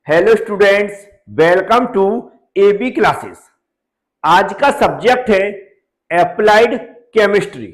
Hello students, welcome to AB classes. आज का subject है एप्लाइड केमिस्ट्री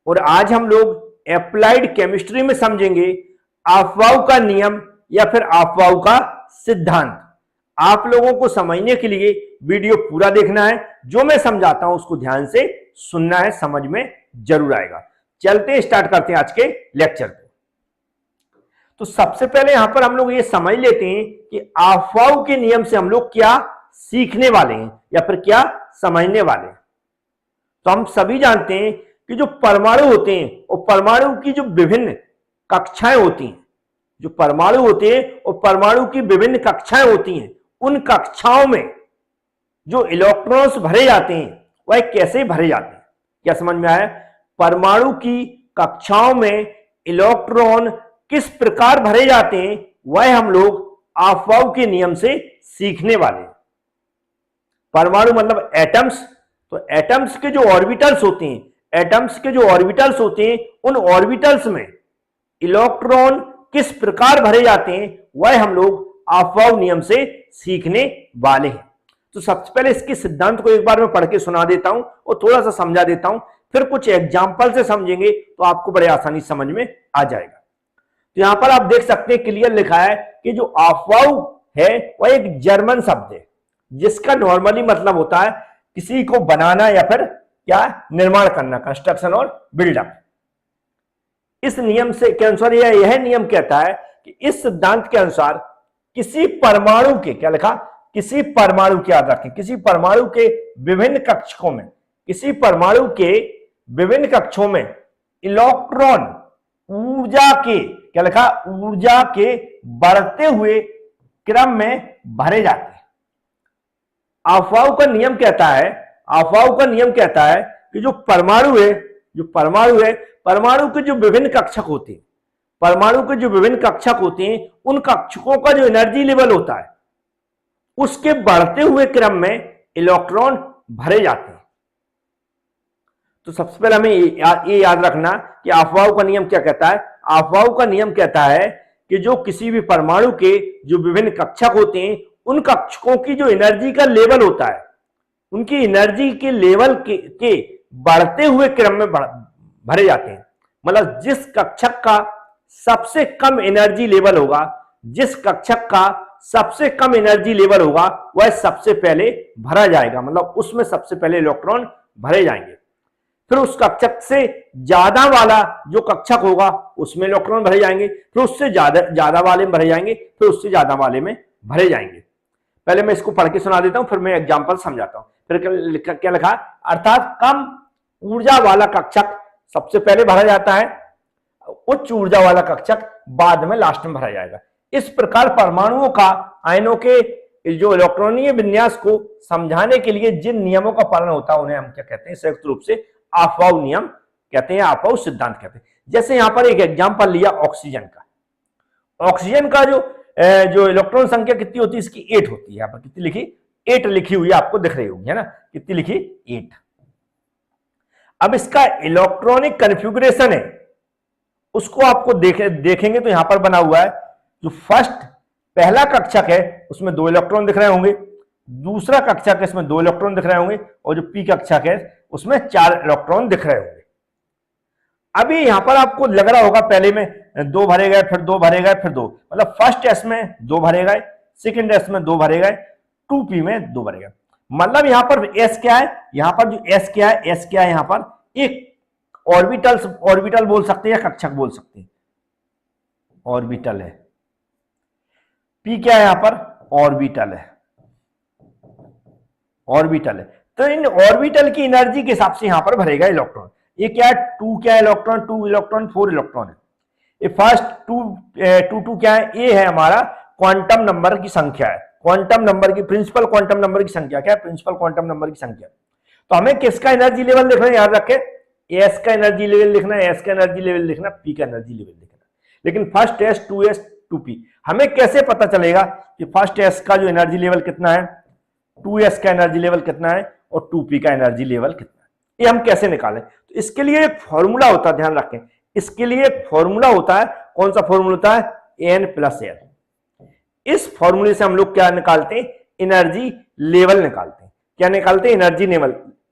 और आज हम लोग एप्लाइड केमिस्ट्री में समझेंगे अफवाह का नियम या फिर अफवाह का सिद्धांत। आप लोगों को समझने के लिए वीडियो पूरा देखना है। जो मैं समझाता हूं उसको ध्यान से सुनना है, समझ में जरूर आएगा। चलते हैं, स्टार्ट करते हैं आज के लेक्चर को। तो सबसे पहले यहां पर हम लोग ये समझ लेते हैं कि अफवाह के नियम से हम लोग क्या सीखने वाले हैं या फिर क्या समझने वाले हैं। तो हम सभी जानते हैं कि जो परमाणु होते हैं और परमाणु की जो विभिन्न कक्षाएं होती हैं, जो परमाणु होते हैं और परमाणु की विभिन्न कक्षाएं होती हैं, उन कक्षाओं में जो इलेक्ट्रॉन्स भरे जाते हैं वह कैसे भरे जाते हैं, क्या समझ में आया? परमाणु की कक्षाओं में इलेक्ट्रॉन किस प्रकार भरे जाते हैं वह हम लोग अफवाह के नियम से सीखने वाले हैं। परमाणु मतलब एटम्स, तो एटम्स के जो ऑर्बिटल्स होते हैं, एटम्स के जो ऑर्बिटल्स होते हैं, उन ऑर्बिटल्स में इलेक्ट्रॉन किस प्रकार भरे जाते हैं वह हम लोग अफवाह नियम से सीखने वाले हैं। तो सबसे पहले इसके सिद्धांत को एक बार मैं पढ़ के सुना देता हूं और थोड़ा सा समझा देता हूं, फिर कुछ एग्जाम्पल से समझेंगे तो आपको बड़े आसानी समझ में आ जाएगा। तो यहां पर आप देख सकते हैं, क्लियर लिखा है कि जो अफवाह है वह एक जर्मन शब्द है जिसका नॉर्मली मतलब होता है किसी को बनाना या फिर क्या निर्माण करना, कंस्ट्रक्शन और बिल्डअप। इस नियम से के अनुसार यह नियम कहता है कि इस सिद्धांत के अनुसार किसी परमाणु के, क्या लिखा, किसी परमाणु के, याद रखें, किसी परमाणु के विभिन्न कक्षकों में, किसी परमाणु के विभिन्न कक्षों में इलेक्ट्रॉन ऊर्जा के, क्या लिखा, ऊर्जा के बढ़ते हुए क्रम में भरे जाते हैं। अफवाह का नियम कहता है, अफवाह का नियम कहता है कि जो परमाणु है, जो परमाणु है, परमाणु के जो विभिन्न कक्षक होते हैं, परमाणु के जो विभिन्न कक्षक होते हैं, उन कक्षकों का जो एनर्जी लेवल होता है उसके बढ़ते हुए क्रम में इलेक्ट्रॉन भरे जाते हैं। तो सबसे पहले हमें ये याद रखना कि अफवाह का नियम क्या कहता है। अफवाह का नियम कहता है कि जो किसी भी परमाणु के जो विभिन्न कक्षक होते हैं, उन कक्षकों की जो एनर्जी का लेवल होता है, उनकी एनर्जी के लेवल के बढ़ते हुए क्रम में भरे जाते हैं। मतलब जिस कक्षक का सबसे कम एनर्जी लेवल होगा, जिस कक्षक का सबसे कम एनर्जी लेवल होगा वह सबसे पहले भरा जाएगा, मतलब उसमें सबसे पहले इलेक्ट्रॉन भरे जाएंगे। फिर उस कक्षक से ज्यादा वाला जो कक्षक होगा उसमें इलेक्ट्रॉन भरे जाएंगे, फिर उससे ज्यादा वाले में भरे जाएंगे, फिर उससे ज्यादा वाले में भरे जाएंगे। पहले मैं इसको पढ़ के सुना देता हूं, फिर मैं एग्जांपल समझाता हूं। फिर क्या लिखा, अर्थात कम ऊर्जा वाला कक्षक सबसे पहले भरा जाता है, उच्च ऊर्जा वाला कक्षक बाद में लास्ट में भरा जाएगा। इस प्रकार परमाणुओं का आयनों के जो इलेक्ट्रॉनीय विन्यास को समझाने के लिए जिन नियमों का पालन होता है उन्हें हम क्या कहते हैं, संयुक्त रूप से अफवाह नियम कहते हैं, अफवाह सिद्धांत कहते हैं। जैसे यहां पर एक एग्जांपल लिया ऑक्सीजन का। ऑक्सीजन का जो इलेक्ट्रॉन संख्या कितनी होती है, इसकी 8 होती है। यहां पर कितनी लिखी, 8 लिखी हुई है, आपको दिख रही होगी, है ना, कितनी लिखी, 8। अब इसका इलेक्ट्रॉनिक कन्फिगुरेशन है उसको आपको देखेंगे तो यहां पर बना हुआ है, जो फर्स्ट पहला कक्षक है उसमें 2 इलेक्ट्रॉन दिख रहे होंगे, दूसरा कक्षक है इसमें 2 इलेक्ट्रॉन दिख रहे होंगे, और जो पी कक्षक है उसमें 4 इलेक्ट्रॉन दिख रहे होंगे। अभी यहां पर आपको लग रहा होगा पहले में 2 भरे गए, फिर 2 भरे गए, फिर 2, मतलब फर्स्ट एस में 2 भरे गए, सेकंड एस में 2 भरे गए, 2p में 2 भरे गए। मतलब यहां पर एस क्या है, यहां पर जो एस क्या है, एस क्या है, यहां पर एक ऑर्बिटल बोल सकते हैं या कक्षक बोल सकते हैं, ऑर्बिटल है। पी क्या है, यहां पर ऑर्बिटल है, ऑर्बिटल है। तो इन ऑर्बिटल की एनर्जी के हिसाब से यहां पर भरेगा इलेक्ट्रॉन। ये क्या है, 2 क्या है इलेक्ट्रॉन, 2 इलेक्ट्रॉन, 4 इलेक्ट्रॉन है। ये फर्स्ट 2 क्या है, ये है हमारा क्वांटम नंबर की संख्या है, क्वांटम नंबर की, प्रिंसिपल क्वांटम नंबर की संख्या क्या है, प्रिंसिपल क्वांटम नंबर की संख्या। तो हमें किसका एनर्जी लेवल लिखना है, याद रखें, एस का एनर्जी लेवल लिखना है, एस का एनर्जी लेवल लिखना, पी का एनर्जी लेवल लिखना। लेकिन फर्स्ट एस, 2s, 2p, हमें कैसे पता चलेगा कि फर्स्ट एस का जो एनर्जी लेवल कितना है, 2s का एनर्जी लेवल कितना है और 2p का एनर्जी लेवल कितना है, ये हम कैसे निकालें? तो इसके लिए एक फॉर्मूला होता है, ध्यान रखें, इसके लिए एक फॉर्मूला होता है। कौन सा फॉर्मूला होता है, n + l। इस फॉर्मूले से हम लोग क्या निकालते हैं, एनर्जी लेवल निकालते हैं। क्या निकालते हैं,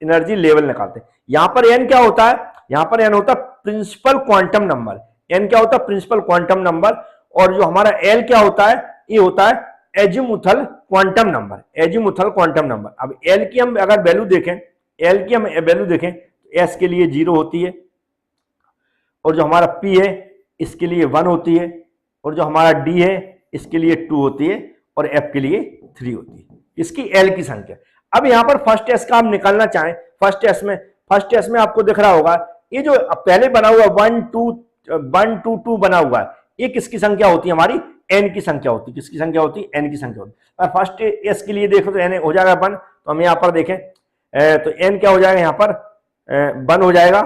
एनर्जी लेवल निकालते हैं। यहां पर एन क्या होता है, यहां पर एन होता है प्रिंसिपल क्वांटम नंबर। एन क्या होता है, प्रिंसिपल क्वांटम नंबर। और जो हमारा एल क्या होता है, ये होता है azimuthal quantum number, azimuthal quantum number. अब एल की हम अगर वैल्यू देखें, एल की हम वैल्यू देखें तो एस के लिए 0 होती है, और जो हमारा पी है इसके लिए 1 होती है, और जो हमारा डी है इसके लिए 2 होती है, और एफ के लिए 3 होती है, इसकी एल की संख्या। अब यहां पर फर्स्ट एस का हम निकालना चाहें, फर्स्ट एस में आपको दिख रहा होगा ये जो पहले बना हुआ 1 2 2 बना हुआ है, ये किसकी संख्या होती है, हमारी एन की संख्या होती है। किसकी संख्या होती है, एन की संख्या होती है। फर्स्ट एस के लिए देखो तो एन हो जाएगा 1, तो हम यहाँ पर देखें तो एन क्या हो जाएगा, यहाँ पर 1 हो जाएगा,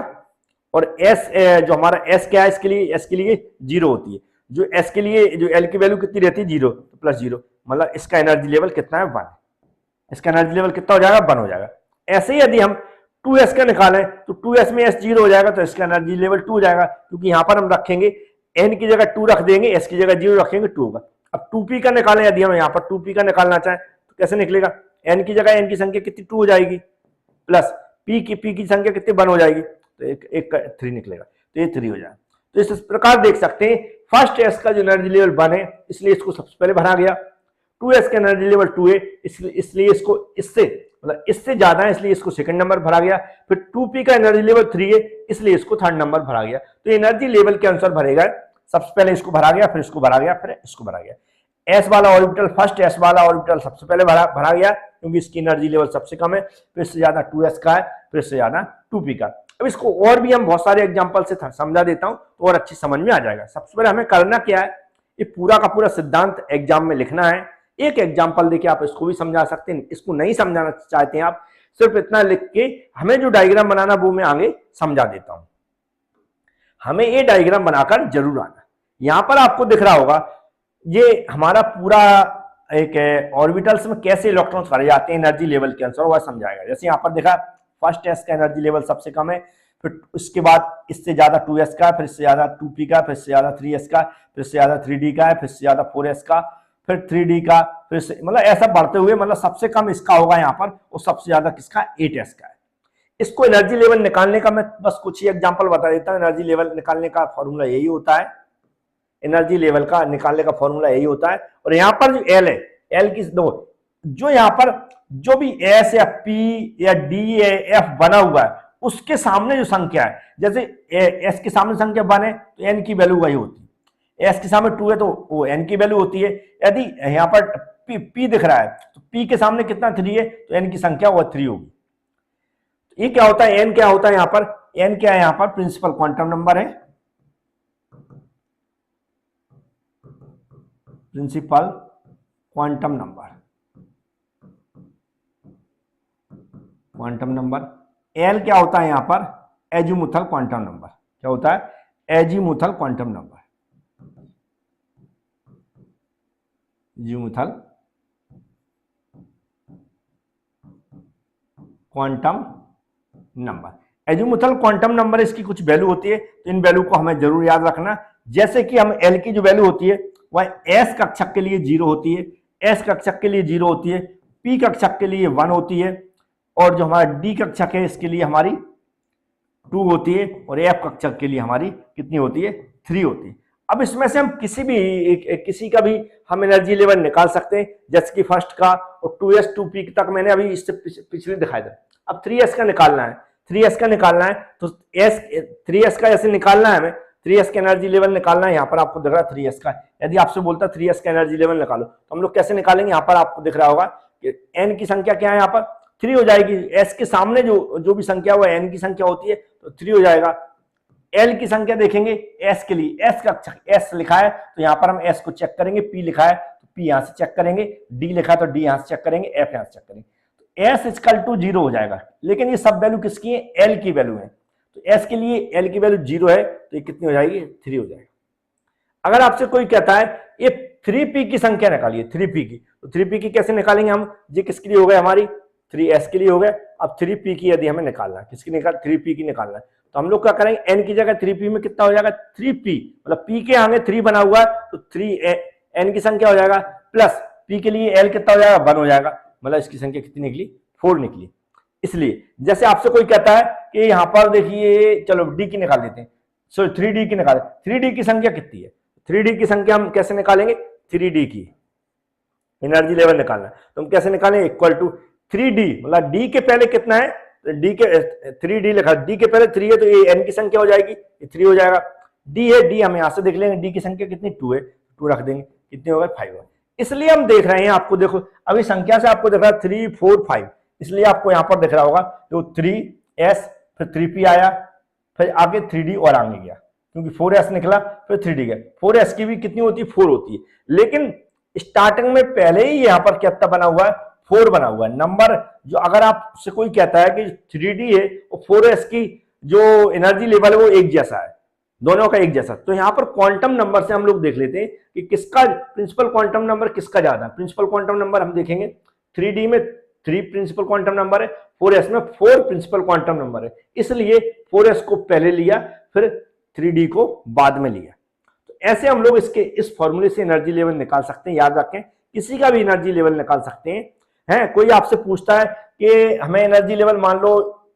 और एस जो हमारा एस क्या है, एस के लिए 0 होती है। जो एस के लिए जो एल की वैल्यू कितनी रहती है, 0, तो +0, मतलब इसका एनर्जी लेवल कितना है, 1। इसका एनर्जी लेवल कितना हो जाएगा, 1 हो जाएगा। ऐसे ही यदि हम 2s का निकालें तो 2s में s 0 हो जाएगा, तो इसका एनर्जी लेवल 2 हो जाएगा, क्योंकि यहां पर हम रखेंगे n की जगह 2 रख देंगे, s की जगह 0 रखेंगे, 2 होगा। अब 2p का निकालें, यदि हम यहाँ पर 2p का निकालना चाहें तो कैसे निकलेगा, n की जगह n की संख्या कितनी 2 हो जाएगी, प्लस p की संख्या कितनी 1 हो जाएगी, तो एक 3 निकलेगा, तो ये 3 हो जाएगा। तो इस प्रकार देख सकते हैं फर्स्ट एस का जो एनर्जी लेवल 1 है, इसलिए इसको सबसे पहले भरा गया। 2s का एनर्जी लेवल 2 है, इसलिए इसको इससे ज्यादा है, इसलिए इसको सेकंड नंबर भरा गया। फिर 2p का एनर्जी लेवल 3 है, इसलिए इसको थर्ड नंबर भरा गया। तो एनर्जी लेवल के अनुसार भरेगा, सबसे पहले इसको भरा गया, फिर इसको भरा गया, फिर इसको भरा गया। एस वाला ऑर्बिटल, फर्स्ट एस वाला ऑर्बिटल सबसे पहले भरा गया, क्योंकि इसकी एनर्जी लेवल सबसे कम है, फिर इससे ज्यादा 2s का है, फिर इससे ज्यादा 2p का। अब इसको और भी हम बहुत सारे एग्जाम्पल से समझा देता हूं तो और अच्छी समझ में आ जाएगा। सबसे पहले हमें करना क्या है, ये पूरा का पूरा सिद्धांत एग्जाम में लिखना है। एक एग्जाम्पल देके आप इसको भी समझा सकते हैं, इसको नहीं समझाना चाहते हैं आप, सिर्फ इतना लिख के हमें जो डायग्राम बनाना वो मैं आगे समझा देता हूं। हमें ये डायग्राम बनाकर जरूर आना। यहां पर आपको दिख रहा होगा ये हमारा पूरा एक ऑर्बिटल्स में कैसे इलेक्ट्रॉन्स भरे जाते हैं एनर्जी लेवल के अनुसार, वह समझाएगा। जैसे यहाँ पर देखा फर्स्ट एस का एनर्जी लेवल सबसे कम है, फिर उसके बाद इससे ज्यादा 2s का, फिर इससे ज्यादा 2p का, फिर इससे ज्यादा 3s का, फिर इससे ज्यादा 3d का है, फिर इससे ज्यादा 4s का, फिर 3d का, फिर से मतलब ऐसा बढ़ते हुए, मतलब सबसे कम इसका होगा यहाँ पर, और सबसे ज्यादा किसका, 8s का है। इसको एनर्जी लेवल निकालने का मैं बस कुछ ही एग्जांपल बता देता हूँ। एनर्जी लेवल निकालने का फॉर्मूला यही होता है, एनर्जी लेवल का निकालने का फॉर्मूला यही होता है। और यहाँ पर जो एल है, एल की दो जो यहाँ पर जो भी एस या पी या डी या एफ बना हुआ है, उसके सामने जो संख्या है, जैसे एस के सामने संख्या 1 है तो एन की वैल्यू वही होती है, एस के सामने 2 है तो वो एन की वैल्यू होती है। यदि यहाँ पर पी दिख रहा है तो पी के सामने कितना 3 है तो एन की संख्या वो 3 होगी। ये क्या होता है, एन क्या होता है यहाँ पर, एन क्या है यहाँ पर, प्रिंसिपल क्वांटम नंबर है, principal quantum number, quantum number. L क्या होता है यहाँ पर, एजीमुथल क्वांटम नंबर। क्या होता है, azimuthal quantum number, azimuthal quantum number. Azimuthal quantum number इसकी कुछ वैल्यू होती है, तो इन वैल्यू को हमें जरूर याद रखना। जैसे कि हम एल की जो वैल्यू होती है वह एस कक्षक के लिए 0 होती है, एस कक्षक के लिए 0 होती है, पी कक्षक के लिए 1 होती है, और जो हमारा डी कक्षक है इसके लिए हमारी 2 होती है, और एफ कक्षक के लिए हमारी कितनी होती है, 3 होती है। अब इसमें से हम किसी का भी हम एनर्जी लेवल निकाल सकते हैं, जैसे कि फर्स्ट का, और 2s 2p तक मैंने अभी इससे पिछले दिखाया था। अब 3s का निकालना है, 3s का निकालना है तो 3s का ऐसे निकालना है हमें, 3s का एनर्जी लेवल निकालना है। यहाँ पर आपको दिख रहा है 3s का, यदि आपसे बोलता 3s का एनर्जी लेवल निकालो तो हम लोग कैसे निकालेंगे, यहाँ पर आपको दिख रहा होगा कि n की संख्या क्या है, यहाँ पर 3 हो जाएगी। s के सामने जो भी संख्या वो n की संख्या होती है तो 3 हो जाएगा। l की संख्या देखेंगे s के लिए, s का s लिखा है तो यहाँ पर हम s को चेक करेंगे, p लिखा है तो p यहाँ से चेक करेंगे, d लिखा है तो d यहाँ से चेक करेंगे, f यहाँ से चेक करेंगे, तो s इक्वल टू 0 हो जाएगा। लेकिन ये सब वैल्यू किसकी है, l की वैल्यू है, तो s के लिए l की वैल्यू 0 है तो ये कितनी हो जाएगी, 3 हो जाएगा। अगर आपसे कोई कहता है ये 3p की संख्या निकालिए, 3p की, तो 3p की कैसे निकालेंगे हम, ये किसके लिए हो गए, हमारी 3s के लिए हो गए। अब 3p की यदि हमें निकालना है, किसकी निकाल 3p की निकालना है, तो हम लोग क्या करेंगे, n की जगह 3p में कितना हो जाएगा, 3p, मतलब p के आगे 3 बना हुआ है तो 3 n की संख्या हो जाएगा प्लस p के लिए l कितना हो जाएगा 1 हो जाएगा, मतलब इसकी संख्या कितनी निकली 4 निकली। इसलिए जैसे आपसे कोई कहता है कि यहां पर देखिए चलो d की निकाल लेते हैं, सो 3d की निकाल, 3d की संख्या कितनी है, 3d की संख्या हम कैसे निकालेंगे, 3d की एनर्जी लेवल निकालना है तो हम कैसे निकालेंगे, इक्वल टू 3d, मतलब d के पहले कितना है, तो d के 3d लिखा, d के पहले 3 है तो ये n की संख्या हो जाएगी, ये 3 हो जाएगा। d है, d हम यहां से देख लेंगे, d की संख्या कितनी 2 है, 2 रख देंगे, कितनी होगा 5 होगा। इसलिए हम देख रहे हैं, आपको देखो अभी संख्या से आपको दिख रहा है 3 4 5, इसलिए आपको यहां पर दिख रहा होगा तो 3s फिर 3p आया, फिर आगे 3d और आगे गया, क्योंकि 4s निकला फिर 3d गया। 4s की भी कितनी होती है 4 होती है, लेकिन स्टार्टिंग में पहले ही यहाँ पर कितना बना हुआ है 4 बना हुआ है नंबर। जो अगर आपसे कोई कहता है कि 3d है और 4s की जो एनर्जी लेवल है वो एक जैसा है, दोनों का एक जैसा, तो यहाँ पर क्वांटम नंबर से हम लोग देख लेते हैं कि किसका प्रिंसिपल क्वांटम नंबर किसका ज्यादा है। प्रिंसिपल क्वांटम नंबर हम देखेंगे 3d में 3 प्रिंसिपल क्वांटम नंबर है, 4s में 4 प्रिंसिपल क्वांटम नंबर है, इसलिए 4s को पहले लिया फिर 3d को बाद में लिया। तो ऐसे हम लोग इसके इस फॉर्मूले से एनर्जी लेवल निकाल सकते हैं, याद रखें किसी का भी एनर्जी लेवल निकाल सकते हैं। कोई आपसे पूछता है कि हमें एनर्जी लेवल मान लो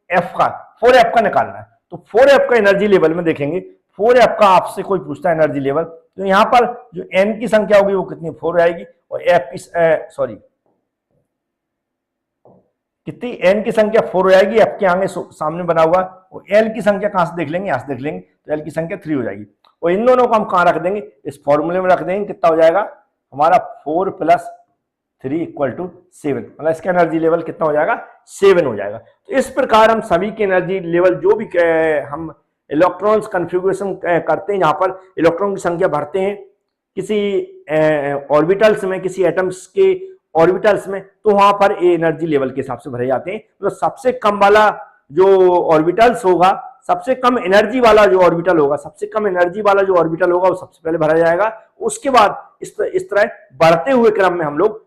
f का 4f का निकालना है, तो 4f का एनर्जी लेवल में देखेंगे, 4f का आपसे कोई पूछता है एनर्जी लेवल, तो यहाँ पर जो n की संख्या होगी वो कितनी 4 आएगी, और f की सॉरी कितनी n की संख्या 4 हो जाएगी, f के आगे सामने बना हुआ, और l की संख्या कहां से देख लेंगे, यहां से देख लेंगे, तो l की संख्या 3 हो जाएगी, और इन दोनों को हम कहां रख देंगे, इस फॉर्मूले में रख देंगे, कितना हो जाएगा हमारा 4 + 3 = 7, मतलब इसका एनर्जी लेवल कितना हो जाएगा 7 हो जाएगा। तो इस प्रकार हम सभी के एनर्जी लेवल जो भी हम इलेक्ट्रॉन्स कन्फिगुरेशन करते हैं, जहां पर इलेक्ट्रॉन की संख्या भरते हैं किसी ऑर्बिटल्स में, किसी एटम्स के ऑर्बिटल्स में, तो वहां पर एनर्जी लेवल के हिसाब से भरे जाते हैं। तो सबसे कम वाला जो ऑर्बिटल्स होगा, सबसे कम एनर्जी वाला जो ऑर्बिटल होगा, सबसे कम एनर्जी वाला जो ऑर्बिटल होगा वो सबसे पहले भरा जाएगा। उसके बाद इस तरह बढ़ते हुए क्रम में हम लोग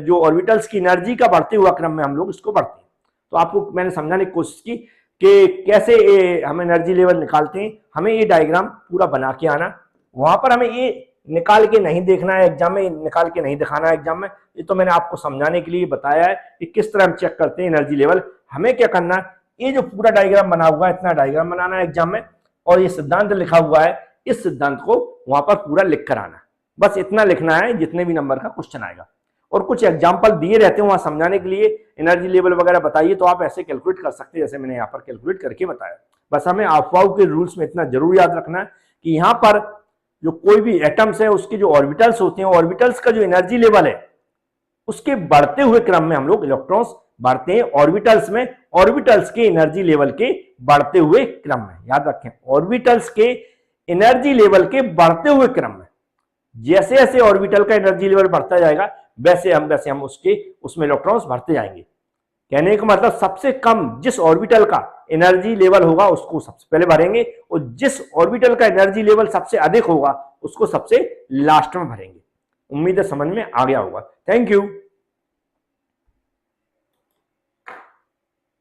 जो ऑर्बिटल्स की एनर्जी का बढ़ते हुआ क्रम में हम लोग इसको बढ़ते हैं। तो आपको मैंने समझाने की कोशिश की कि कैसे हम एनर्जी लेवल निकालते हैं। हमें ये डायग्राम पूरा बना के आना, वहां पर हमें ये निकाल के नहीं देखना है एग्जाम में, निकाल के नहीं दिखाना है एग्जाम में, ये तो मैंने आपको समझाने के लिए बताया है कि किस तरह हम चेक करते हैं एनर्जी लेवल। हमें क्या करना है, ये जो पूरा डायग्राम बना हुआ है इतना डायग्राम बनाना है एग्जाम में, और ये सिद्धांत लिखा हुआ है, इस सिद्धांत को वहां पर पूरा लिख कर आना, बस इतना लिखना है जितने भी नंबर का क्वेश्चन आएगा। और कुछ एग्जाम्पल दिए रहते हैं वहां समझाने के लिए, एनर्जी लेवल वगैरह बताइए, तो आप ऐसे कैलकुलेट कर सकते हैं जैसे मैंने यहाँ पर कैलकुलेट करके बताया। बस हमें अफवाह के रूल्स में इतना जरूर याद रखना है कि यहाँ पर जो कोई भी एटम्स है उसके जो ऑर्बिटल्स होते हैं, ऑर्बिटल्स का जो एनर्जी लेवल है उसके बढ़ते हुए क्रम में हम लोग इलेक्ट्रॉन्स बढ़ते हैं ऑर्बिटल्स में, ऑर्बिटल्स के एनर्जी लेवल के बढ़ते हुए क्रम में। याद रखें, ऑर्बिटल्स के एनर्जी लेवल के बढ़ते हुए क्रम में, जैसे जैसे ऑर्बिटल का एनर्जी लेवल बढ़ता जाएगा वैसे हम उसमें इलेक्ट्रॉन्स भरते जाएंगे। कहने का मतलब सबसे कम जिस ऑर्बिटल का एनर्जी लेवल होगा उसको सबसे पहले भरेंगे, और जिस ऑर्बिटल का एनर्जी लेवल सबसे अधिक होगा उसको सबसे लास्ट में भरेंगे। उम्मीद है समझ में आ गया होगा। Thank you.